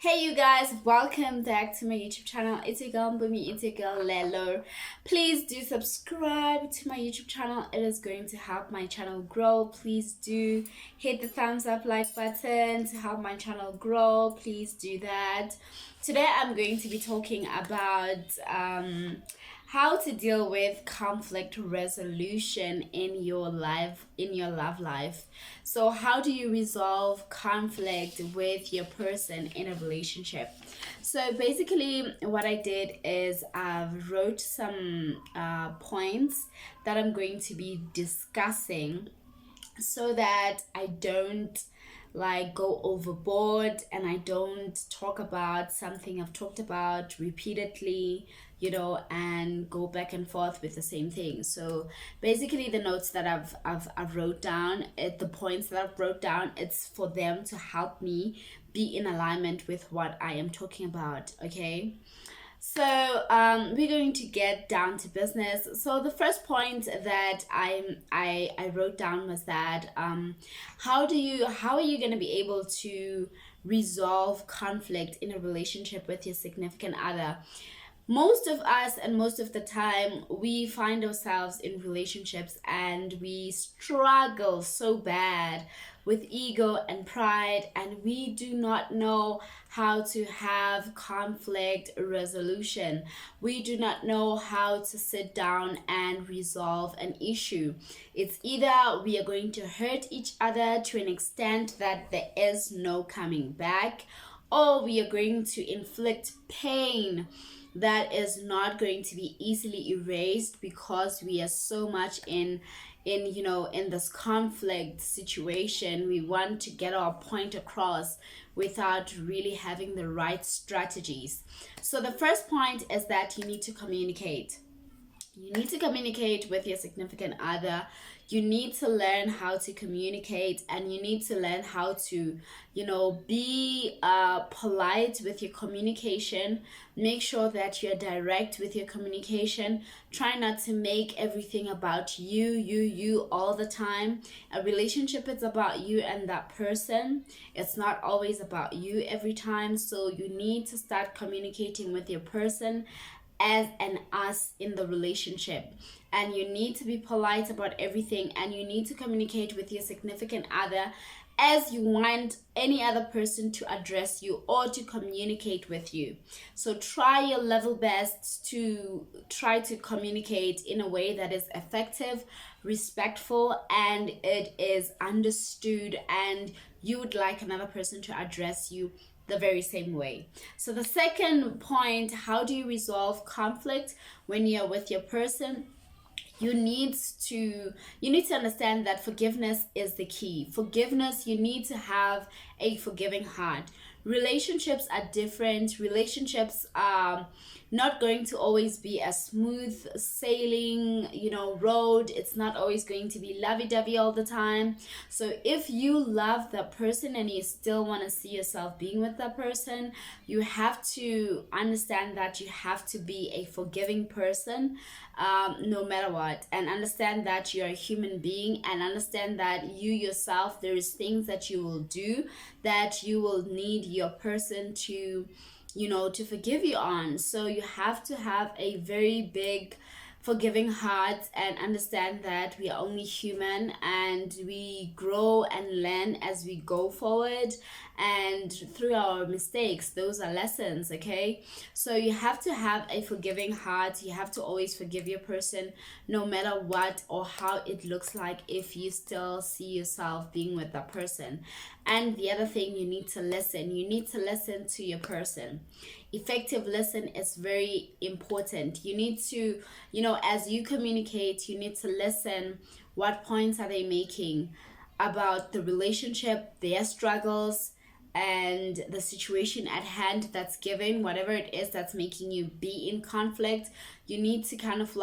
Hey you guys, welcome back to my YouTube channel. It's your girl Bumi, it's your girl Lelo. Please do subscribe to my YouTube channel. It is going to help my channel grow. Please do hit the thumbs up like button to help my channel grow. Please do that. Today I'm going to be talking about how to deal with conflict resolution in your life, in your love life. So how do you resolve conflict with your person in a relationship? So basically what I did is I've wrote some points that I'm going to be discussing so that I don't like go overboard and I don't talk about something I've talked about repeatedly, and go back and forth with the same thing. So basically the notes that I've wrote down, the points that I've wrote down, it's for them to help me be in alignment with what I am talking about, okay? So we're going to get down to business. So the first point that I wrote down was that how are you going to be able to resolve conflict in a relationship with your significant other? Most of us, and most of the time, we find ourselves in relationships and we struggle so bad with ego and pride, and we do not know how to have conflict resolution. We do not know how to sit down and resolve an issue. It's either we are going to hurt each other to an extent that there is no coming back, or we are going to inflict pain that is not going to be easily erased because we are so much in this conflict situation. We want to get our point across without really having the right strategies. So the first point is that you need to communicate. You need to communicate with your significant other. You need to learn how to communicate, and you need to learn how to be polite with your communication. Make sure that you're direct with your communication. Try not to make everything about you all the time. A relationship is about you and that person. It's not always about you every time. So you need to start communicating with your person as an us in the relationship, and you need to be polite about everything, and you need to communicate with your significant other as you want any other person to address you or to communicate with you. So try your level best to try to communicate in a way that is effective, respectful, and it is understood, and you would like another person to address you the very same way. So the second point, how do you resolve conflict when you're with your person? You need to understand that forgiveness is the key. Forgiveness, you need to have a forgiving heart. Relationships are different. Relationships are not going to always be a smooth sailing road. It's not always going to be lovey-dovey all the time. So if you love that person and you still want to see yourself being with that person, you have to understand that you have to be a forgiving person, no matter what, and understand that you're a human being, and understand that you yourself, there is things that you will do that you will need your person to to forgive you on. So you have to have a very big forgiving heart and understand that we are only human and we grow and learn as we go forward, and through our mistakes, those are lessons, okay? So you have to have a forgiving heart. You have to always forgive your person, no matter what or how it looks like, if you still see yourself being with that person. And the other thing, you need to listen. You need to listen to your person. Effective listen is very important. You need to, as you communicate, you need to listen. What points are they making about the relationship, their struggles, and the situation at hand that's given, whatever it is that's making you be in conflict. You need to kind of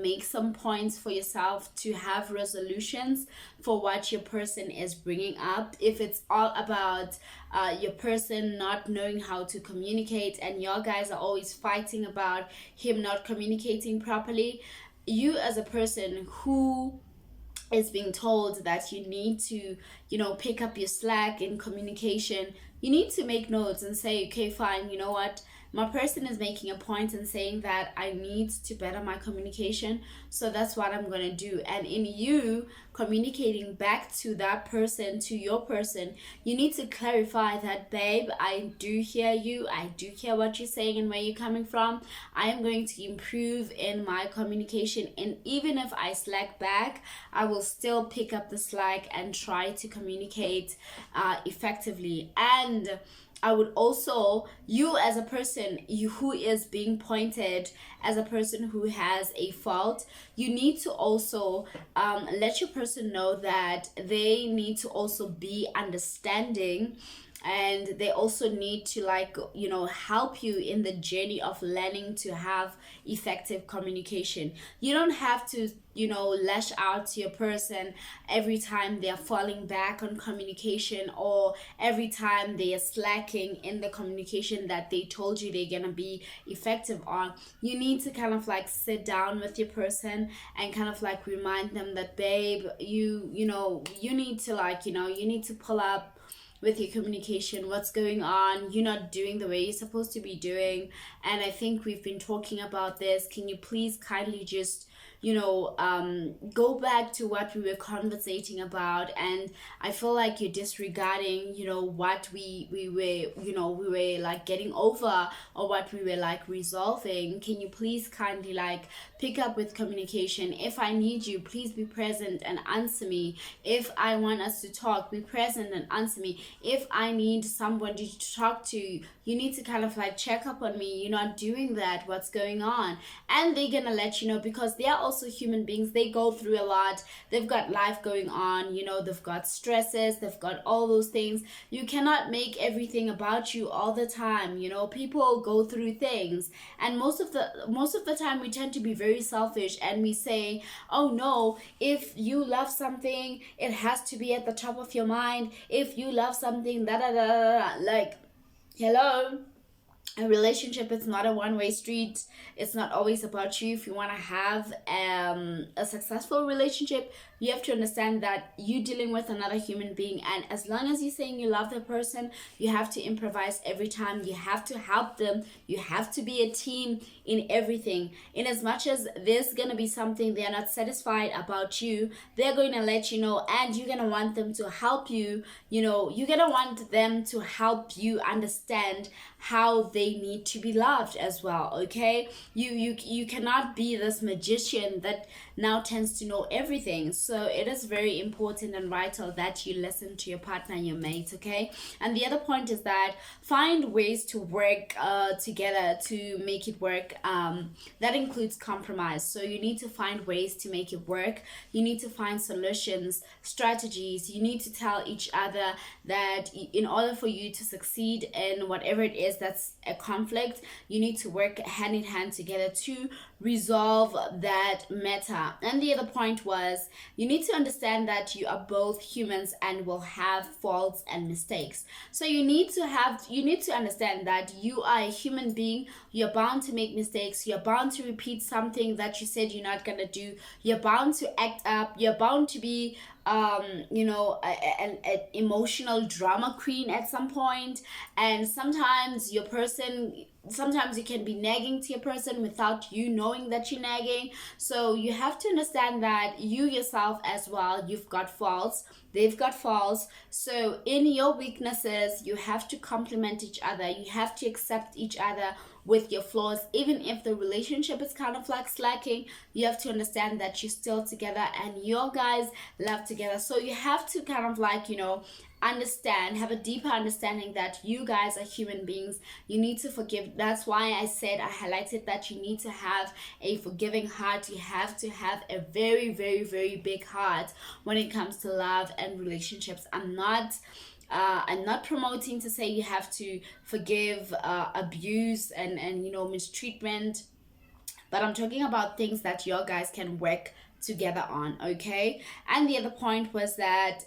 make some points for yourself to have resolutions for what your person is bringing up. If it's all about your person not knowing how to communicate and your guys are always fighting about him not communicating properly, you as a person who is being told that you need to, pick up your slack in communication, you need to make notes and say, okay, fine, you know what? My person is making a point and saying that I need to better my communication. So that's what I'm going to do. And in you communicating back to that person, to your person, you need to clarify that, babe, I do hear you. I do hear what you're saying and where you're coming from. I am going to improve in my communication. And even if I slack back, I will still pick up the slack and try to communicate effectively. And I would also, you as a person who is being pointed as a person who has a fault, you need to also let your person know that they need to also be understanding, and they also need to, like, help you in the journey of learning to have effective communication. You don't have to lash out to your person every time they're falling back on communication, or every time they are slacking in the communication that they told you they're gonna be effective on. You need to kind of like sit down with your person and kind of like remind them that, babe, you need to, like, you need to pull up with your communication. What's going on? You're not doing the way you're supposed to be doing. And I think we've been talking about this. Can you please kindly just go back to what we were conversating about? And I feel like you're disregarding what we were like getting over, or what we were like resolving. Can you please kindly like pick up with communication? If I need you, please be present and answer me. If I want us to talk, be present and answer me. If I need somebody to talk to, you need to kind of like check up on me. You're not doing that. What's going on? And they're gonna let you know, because they are also human beings. They go through a lot. They've got life going on. They've got stresses. They've got all those things. You cannot make everything about you all the time. People go through things, and most of the time we tend to be very selfish, and we say, oh no, if you love something, it has to be at the top of your mind. If you love something, da da da da, like, hello. A relationship is not a one-way street. It's not always about you. If you want to have a successful relationship, you have to understand that you're dealing with another human being, and as long as you're saying you love the person, you have to improvise every time. You have to help them. You have to be a team in everything. In as much as there's gonna be something they're not satisfied about you, they're going to let you know, and you're gonna want them to help you. You're gonna want them to help you understand how they need to be loved as well. Okay, you cannot be this magician that now tends to know everything. So it is very important and vital that you listen to your partner, your mate. Okay, and the other point is that find ways to work together to make it work. That includes compromise. So you need to find ways to make it work. You need to find solutions, strategies. You need to tell each other that in order for you to succeed in whatever it is that's a conflict, you need to work hand in hand together to resolve that matter. And the other point was, you need to understand that you are both humans and will have faults and mistakes. So you need to understand that you are a human being. You're bound to make mistakes. You're bound to repeat something that you said you're not gonna do. You're bound to act up. You're bound to be an emotional drama queen at some point. And sometimes you can be nagging to your person without you knowing that you're nagging. So you have to understand that you yourself as well, you've got faults, they've got faults. So in your weaknesses, you have to complement each other. You have to accept each other with your flaws. Even if the relationship is kind of like slacking, you have to understand that you're still together and your guys love together. So you have to kind of like have a deeper understanding that you guys are human beings. You need to forgive. That's why I highlighted that you need to have a forgiving heart. You have to have a very, very, very big heart when it comes to love and relationships. I'm not promoting to say you have to forgive abuse and mistreatment, but I'm talking about things that your guys can work together on. Okay. And the other point was that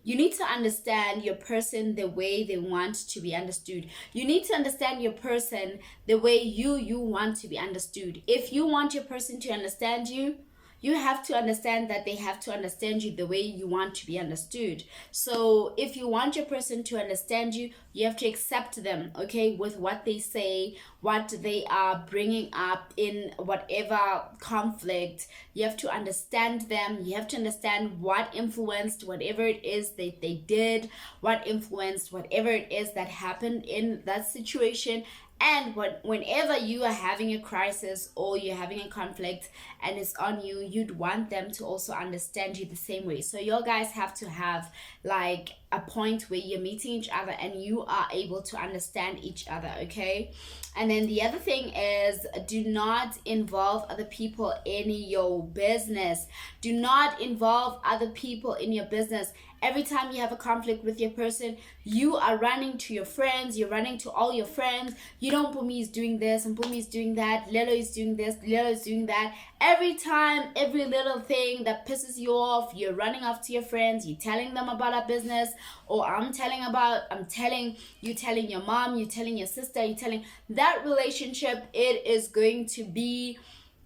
you need to understand your person the way they want to be understood. You need to understand your person the way you want to be understood. If you want your person to understand you, you have to understand that they have to understand you the way you want to be understood. So if you want your person to understand you, you have to accept them, okay, with what they say, what they are bringing up in whatever conflict. You have to understand them. You have to understand what influenced whatever it is that they did, what influenced whatever it is that happened in that situation. And whenever you are having a crisis or you're having a conflict and it's on you, you'd want them to also understand you the same way. So you guys have to have like a point where you're meeting each other and you are able to understand each other, okay? And then the other thing is, do not involve other people in your business. Do not involve other people in your business. Every time you have a conflict with your person, you are running to your friends, you're running to all your friends. You know, Mpumi is doing this, and Mpumi is doing that, Lelo is doing this, Lelo is doing that. Every time, every little thing that pisses you off, you're running off to your friends, you're telling them about our business, or I'm telling you, telling your mom, you're telling your sister, you're telling that relationship, it is going to be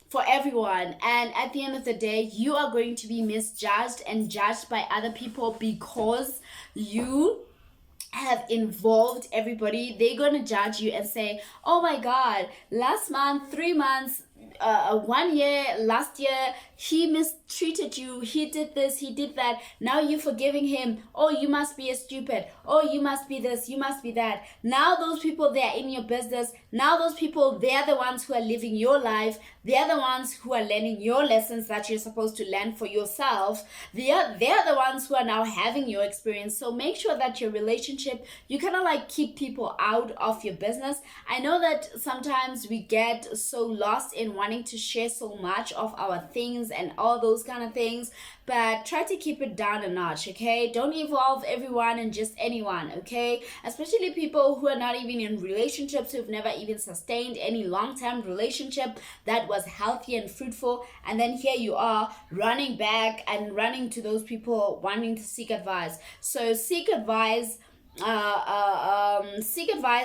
for everyone. And at the end of the day, you are going to be misjudged and judged by other people because you have involved everybody. They're gonna judge you and say, oh my god, last month, 3 months, 1 year, last year, he mistreated you, he did this, he did that, now you're forgiving him. Oh, you must be a stupid. Oh, you must be this, you must be that. Now those people, they're in your business. Now those people, they're the ones who are living your life. They're the ones who are learning your lessons that you're supposed to learn for yourself. They're the ones who are now having your experience. So make sure that your relationship, you kind of like keep people out of your business. I know that sometimes we get so lost in wanting to share so much of our things and all those kind of things, but try to keep it down a notch, okay? Don't involve everyone and just anyone, okay? Especially people who are not even in relationships, who've never even sustained any long-term relationship that was healthy and fruitful, and then here you are running back and running to those people wanting to seek advice. So seek advice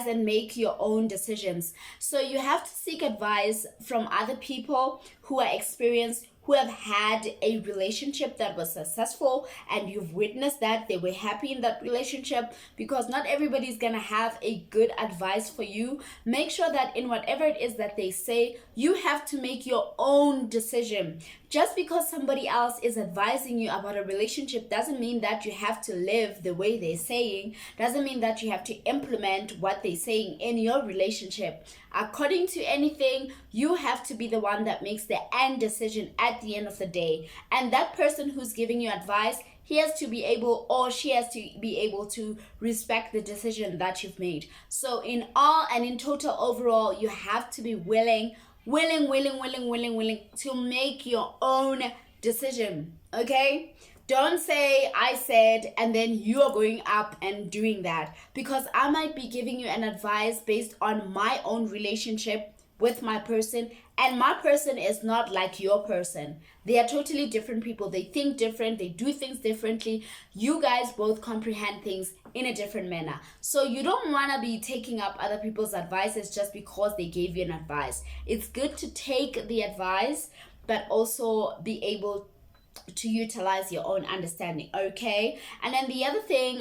and make your own decisions. So you have to seek advice from other people who are experienced, who have had a relationship that was successful, and you've witnessed that they were happy in that relationship, because not everybody's gonna have a good advice for you. Make sure that in whatever it is that they say, you have to make your own decision. Just because somebody else is advising you about a relationship doesn't mean that you have to live the way they're saying, doesn't mean that you have to implement what they're saying in your relationship. According to anything, you have to be the one that makes the end decision at the end of the day. And that person who's giving you advice, he has to be able, or she has to be able to respect the decision that you've made. So in all and in total overall, you have to be willing to make your own decision, okay? Don't say I said and then you are going up and doing that, because I might be giving you an advice based on my own relationship with my person, and my person is not like your person. They are totally different people. They think different, they do things differently. You guys both comprehend things in a different manner. So you don't want to be taking up other people's advices just because they gave you an advice. It's good to take the advice, but also be able to utilize your own understanding, okay? And then the other thing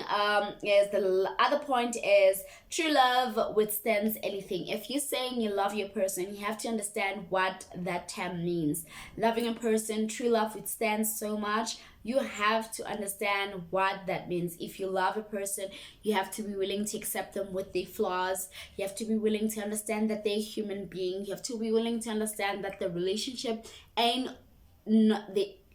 is, the other point is, true love withstands anything. If you're saying you love your person, you have to understand what that term means. Loving a person, true love withstands so much. You have to understand what that means. If you love a person, you have to be willing to accept them with their flaws. You have to be willing to understand that they're a human being. You have to be willing to understand that the relationship ain't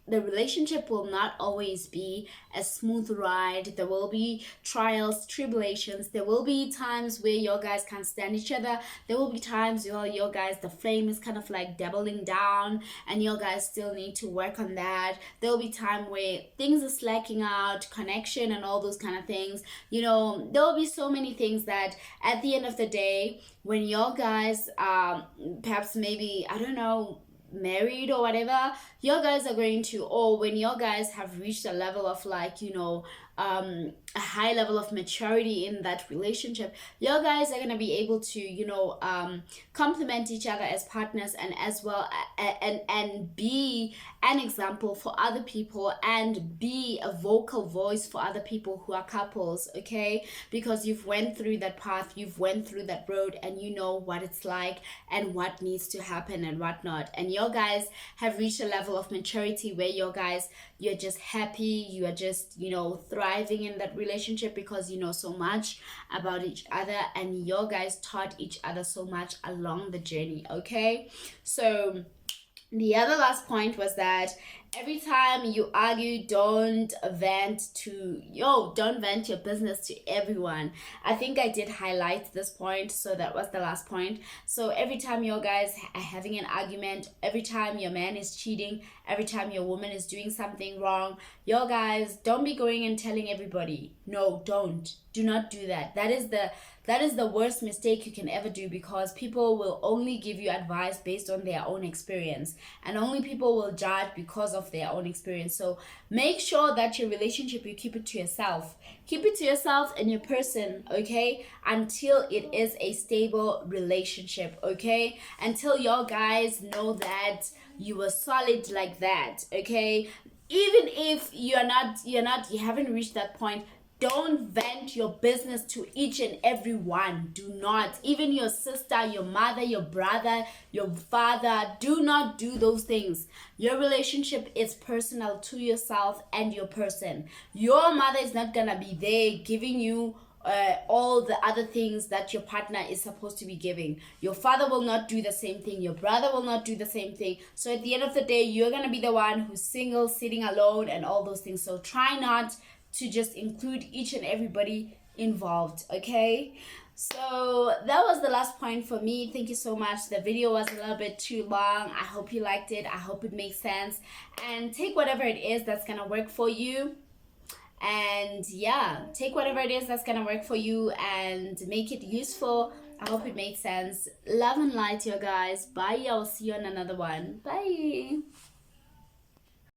the relationship will not always be a smooth ride. There will be trials, tribulations. There will be times where your guys can't stand each other. There will be times where your guys, the flame is kind of like doubling down and your guys still need to work on that. There will be time where things are slacking out, connection and all those kind of things. You know, there will be so many things that at the end of the day, when your guys perhaps maybe, I don't know, married or whatever, your guys are going to, or when your guys have reached a level of like, you know, a high level of maturity in that relationship, you guys are gonna be able to, complement each other as partners, and as well and be an example for other people, and be a vocal voice for other people who are couples, okay? Because you've went through that path, you've went through that road, and you know what it's like and what needs to happen and whatnot. And your guys have reached a level of maturity where your guys, you're just happy, you are just, thriving in that relationship, because you know so much about each other, and your guys taught each other so much along the journey, okay? So the other last point was that every time you argue, don't vent your business to everyone. I think I did highlight this point, so that was the last point. So every time your guys are having an argument, every time your man is cheating, every time your woman is doing something wrong, your guys, don't be going and telling everybody. No, do not do that. That is the worst mistake you can ever do, because people will only give you advice based on their own experience, and only people will judge because of their own experience. So make sure that your relationship, you keep it to yourself. Keep it to yourself and your person, okay? Until it is a stable relationship, okay? Until your guys know that you are solid like that, okay? Even if you haven't reached that point, don't vent your business to each and every one. Do not. Even your sister, your mother, your brother, your father, do not do those things. Your relationship is personal to yourself and your person. Your mother is not gonna be there giving you all the other things that your partner is supposed to be giving. Your father will not do the same thing. Your brother will not do the same thing. So at the end of the day, you're gonna be the one who's single, sitting alone, and all those things. So try not to just include each and everybody involved, okay? So that was the last point for me. Thank you so much. The video was a little bit too long. I hope you liked it. I hope it makes sense, and take whatever it is that's gonna work for you. And yeah, take whatever it is that's gonna work for you and make it useful. I hope it makes sense. Love and light, you guys. Bye. I'll see you on another one. Bye.